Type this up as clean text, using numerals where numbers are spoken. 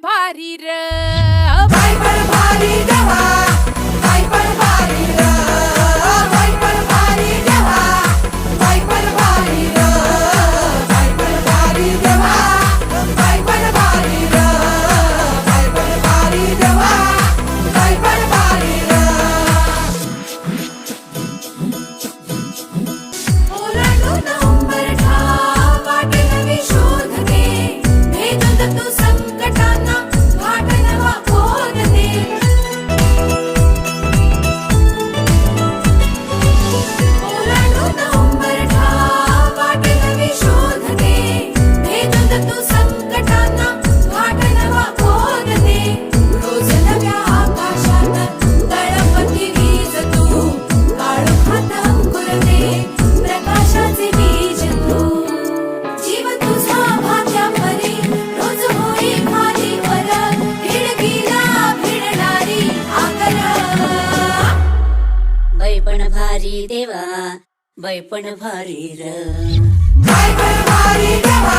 भारी र बाई पण भारी देवा, बाई पण भारी र, बाई पण भारी देवा, बाई पण भारी र, बाई पण भारी देवा, बाई पण भारी र, बाई पण भारी देवा, बाई पण भारी र. ओलांडून उंबरठा वाटे नवी शोधते, भेदून तू संकटांना घाट नवा खोदते. ओलांडून उंबरठा वाटे नवी शोधते, भेदून तू संकटांना घाट नवा खोदते. रोज नव्या आकाशात तळपती वीज तू, काळोखात अंकुरते प्रकाशाचे बीज तू. जीव तुझा भाग्यापरी रोज होई खाली वर, खिडकीला भिडणारी आकल. बाई पण भारी देवा, बाई पण भारी र. बाई पण भारी देवा,